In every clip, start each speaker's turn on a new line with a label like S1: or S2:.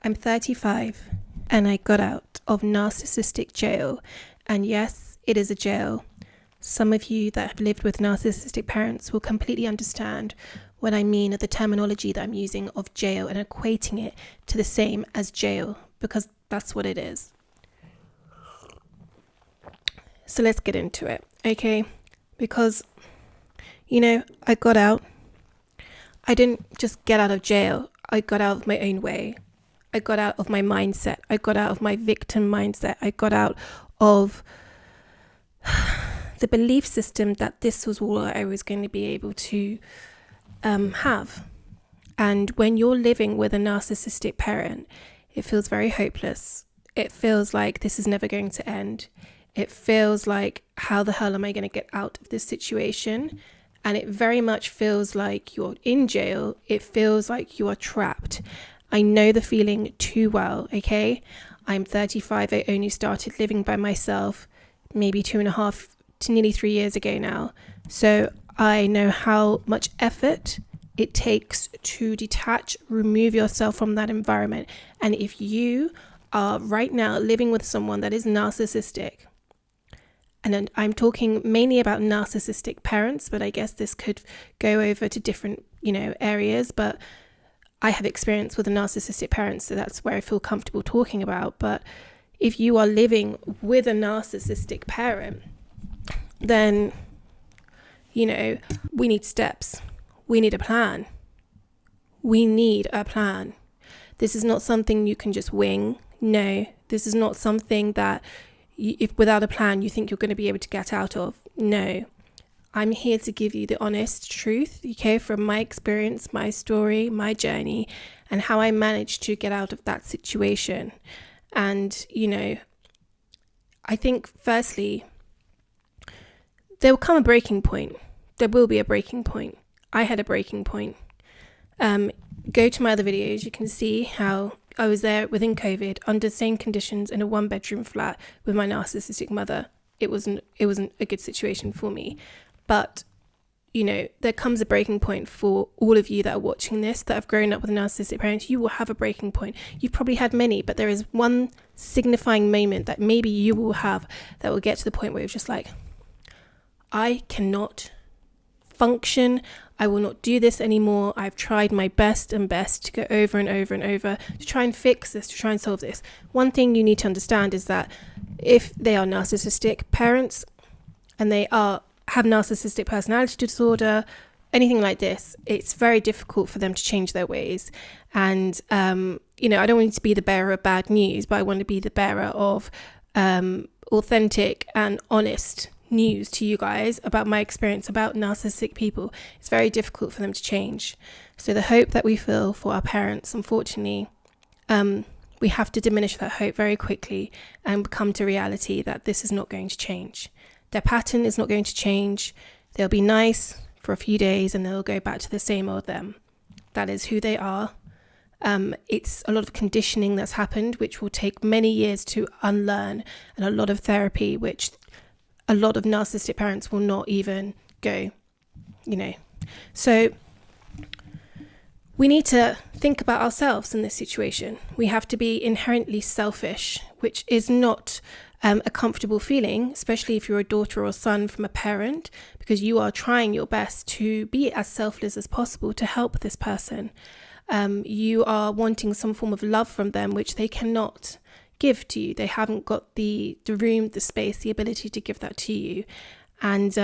S1: I'm 35 and I got out of narcissistic jail. And yes, it is a jail. Some of you that have lived with narcissistic parents will completely understand what I mean of the terminology that I'm using of jail and equating it to the same as jail, because that's what it is. So let's get into it, okay? Because, I got out. I didn't just get out of jail. I got out of my own way. I got out of my mindset. I got out of my victim mindset. I got out of the belief system that this was all I was going to be able to have. And when you're living with a narcissistic parent, it feels very hopeless. It feels like this is never going to end. It feels like, how the hell am I going to get out of this situation? And it very much feels like you're in jail. It feels like you are trapped. I know the feeling too well, okay? I'm 35. I only started living by myself maybe 2.5 to nearly 3 years ago now. So I know how much effort it takes to detach, remove yourself from that environment. And if you are right now living with someone that is narcissistic, and I'm talking mainly about narcissistic parents, but I guess this could go over to different, areas. But I have experience with a narcissistic parent, so that's where I feel comfortable talking about. But if you are living with a narcissistic parent, then, we need steps. We need a plan. We need a plan. This is not something you can just wing. No, this is not something that if without a plan you think you're going to be able to get out of. No, I'm here to give you the honest truth, okay, from my experience, my story, my journey, and how I managed to get out of that situation. And, I think firstly, there will come a breaking point. There will be a breaking point. I had a breaking point. Go to my other videos. You can see how I was there within COVID under the same conditions in a 1-bedroom flat with my narcissistic mother. It wasn't a good situation for me. But, there comes a breaking point for all of you that are watching this, that have grown up with narcissistic parents. You will have a breaking point. You've probably had many, but there is one signifying moment that maybe you will have that will get to the point where you're just like, I cannot function. I will not do this anymore. I've tried my best to go over and over and over to try and fix this, to try and solve this. One thing you need to understand is that if they are narcissistic parents and they have narcissistic personality disorder, anything like this, it's very difficult for them to change their ways. And, I don't want to be the bearer of bad news, but I want to be the bearer of authentic and honest news to you guys about my experience about narcissistic people. It's very difficult for them to change. So the hope that we feel for our parents, unfortunately, we have to diminish that hope very quickly and come to reality that this is not going to change. Their pattern is not going to change. They'll be nice for a few days and they'll go back to the same old them. That is who they are. It's a lot of conditioning that's happened, which will take many years to unlearn, and a lot of therapy, which a lot of narcissistic parents will not even go, So we need to think about ourselves in this situation. We have to be inherently selfish, which is not a comfortable feeling, especially if you're a daughter or son from a parent, because you are trying your best to be as selfless as possible to help this person. You are wanting some form of love from them, which they cannot give to you. They haven't got the room, the space, the ability to give that to you. And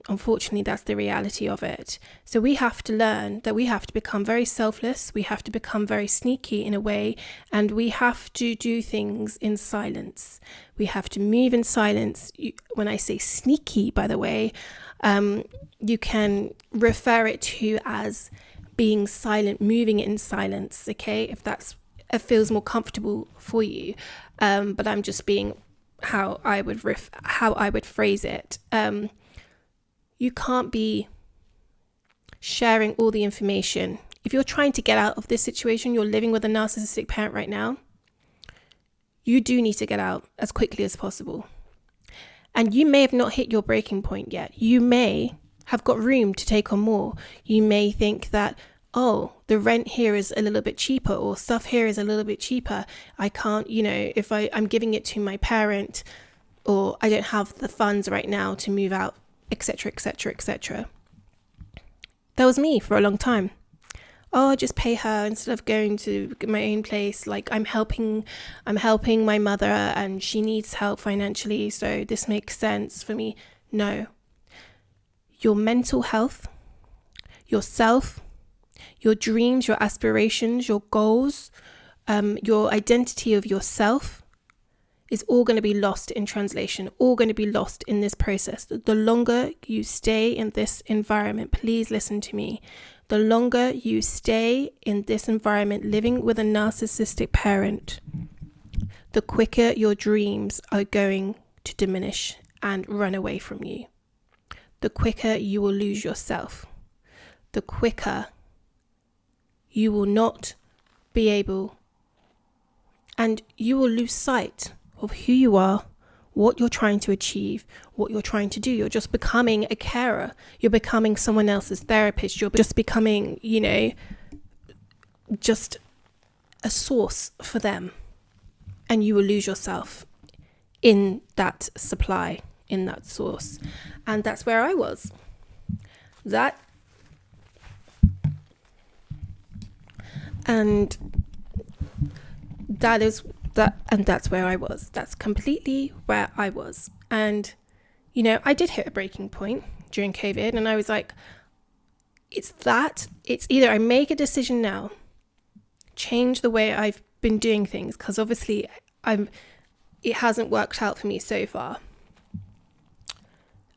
S1: unfortunately, that's the reality of it. So we have to learn that we have to become very selfless. We have to become very sneaky in a way. And we have to do things in silence. We have to move in silence. When I say sneaky, by the way, you can refer it to as being silent, moving in silence, okay? If it feels more comfortable for you. But I'm just being how I would phrase it. You can't be sharing all the information. If you're trying to get out of this situation, you're living with a narcissistic parent right now, you do need to get out as quickly as possible. And you may have not hit your breaking point yet. You may have got room to take on more. You may think that, oh, the rent here is a little bit cheaper, or stuff here is a little bit cheaper. I can't, if I'm giving it to my parent, or I don't have the funds right now to move out, etc., etc., etc. That was me for a long time. Oh, just pay her instead of going to my own place. Like I'm helping my mother and she needs help financially, so this makes sense for me. No. Your mental health, yourself, your dreams, your aspirations, your goals, your identity of yourself is all going to be lost in translation, all going to be lost in this process. The longer you stay in this environment, please listen to me. The longer you stay in this environment living with a narcissistic parent, the quicker your dreams are going to diminish and run away from you. The quicker you will lose yourself. The quicker you will not be able, and you will lose sight of who you are, what you're trying to achieve, what you're trying to do. You're just becoming a carer. You're becoming someone else's therapist. You're just becoming, just a source for them. And you will lose yourself in that supply, in that source. And that's where I was. That's where I was. That's completely where I was. And, I did hit a breaking point during COVID, and I was like, it's either I make a decision now, change the way I've been doing things, because obviously it hasn't worked out for me so far.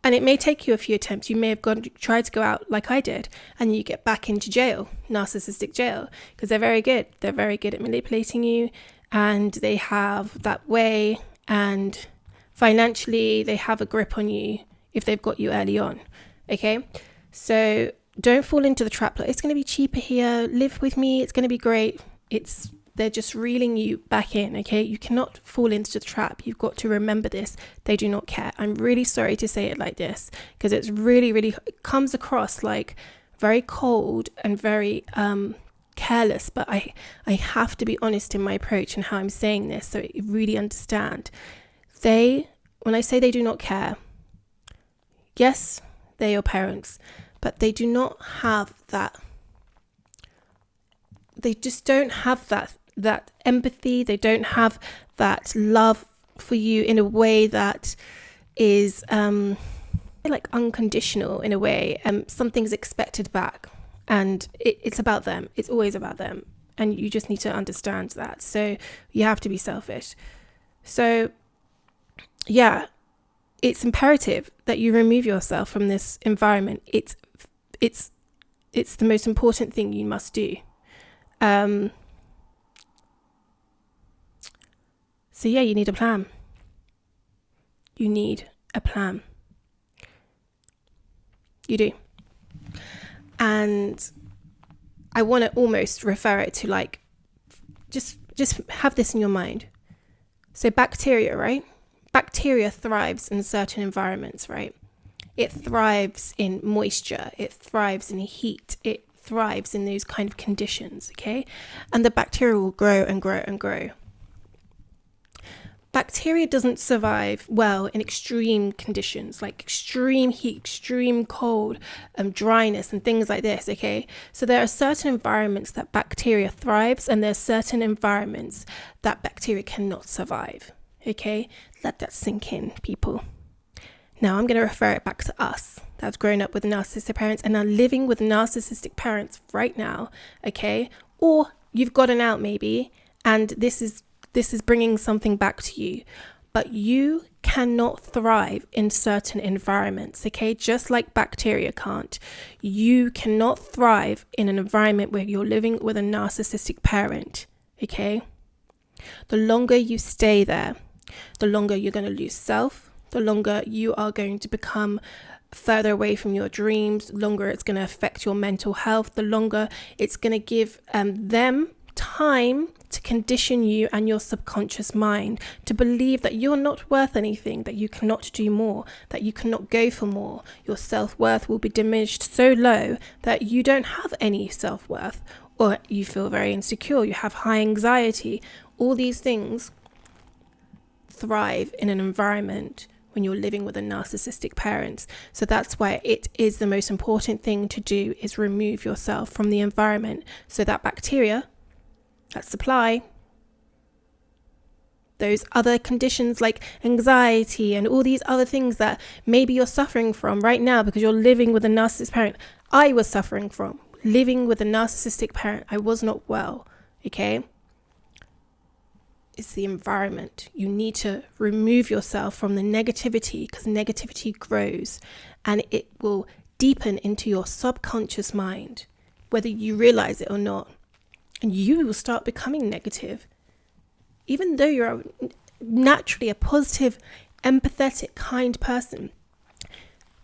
S1: And it may take you a few attempts. You may have tried to go out like I did, and you get back into jail, narcissistic jail, because they're very good. They're very good at manipulating you, and they have that way, and financially they have a grip on you if they've got you early on. Okay, so don't fall into the trap. Like, it's going to be cheaper here. Live with me. It's going to be great. They're just reeling you back in, okay? You cannot fall into the trap. You've got to remember this. They do not care. I'm really sorry to say it like this, because it's really, really, it comes across like very cold and very careless, but I have to be honest in my approach and how I'm saying this, so you really understand. When I say they do not care, yes, they're your parents, but they do not have that. They just don't have that empathy. They don't have that love for you in a way that is like unconditional in a way. Something's expected back, and it's about them. It's always about them, and you just need to understand that. So you have to be selfish. So yeah, it's imperative that you remove yourself from this environment. It's the most important thing you must do. So yeah, you need a plan. You need a plan. You do. And I want to almost refer it to like, just have this in your mind. So bacteria, right? Bacteria thrives in certain environments, right? It thrives in moisture. It thrives in heat. It thrives in those kind of conditions, okay? And the bacteria will grow and grow and grow. Bacteria doesn't survive well in extreme conditions, like extreme heat, extreme cold, dryness and things like this, okay? So there are certain environments that bacteria thrives, and there are certain environments that bacteria cannot survive, okay? Let that sink in, people. Now I'm going to refer it back to us that have grown up with narcissistic parents and are living with narcissistic parents right now, okay? Or you've gotten out maybe, and this is bringing something back to you, but you cannot thrive in certain environments, okay? Just like bacteria can't. You cannot thrive in an environment where you're living with a narcissistic parent, okay? The longer you stay there, the longer you're going to lose self, the longer you are going to become further away from your dreams, the longer it's going to affect your mental health, the longer it's going to give them time to condition you and your subconscious mind to believe that you're not worth anything, that you cannot do more, that you cannot go for more. Your self-worth will be diminished so low that you don't have any self-worth, or you feel very insecure, you have high anxiety. All these things thrive in an environment when you're living with a narcissistic parent. So that's why it is the most important thing to do, is remove yourself from the environment, so that bacteria that supply those other conditions like anxiety and all these other things that maybe you're suffering from right now because you're living with a narcissistic parent. I was suffering from living with a narcissistic parent. I was not well, okay? It's the environment. You need to remove yourself from the negativity, because negativity grows and it will deepen into your subconscious mind, whether you realize it or not. And you will start becoming negative. Even though you're naturally a positive, empathetic, kind person,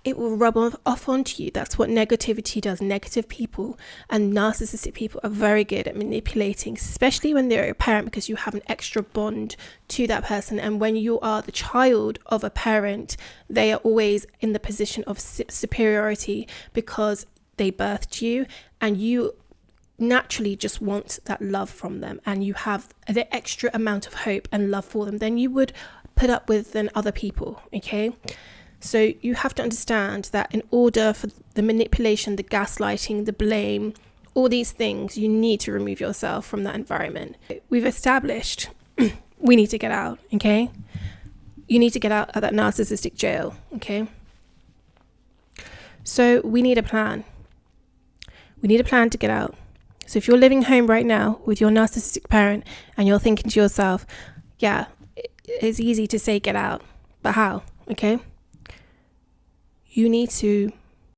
S1: it will rub off onto you. That's what negativity does. Negative people and narcissistic people are very good at manipulating, especially when they're a parent, because you have an extra bond to that person. And when you are the child of a parent, they are always in the position of superiority because they birthed you, and you naturally just want that love from them, and you have the extra amount of hope and love for them than you would put up with than other people, okay? So you have to understand that in order for the manipulation, the gaslighting, the blame, all these things, you need to remove yourself from that environment. We've established we need to get out, okay? You need to get out of that narcissistic jail, okay? So we need a plan. We need a plan to get out. So if you're living home right now with your narcissistic parent and you're thinking to yourself, yeah, it's easy to say get out, but how? Okay? You need to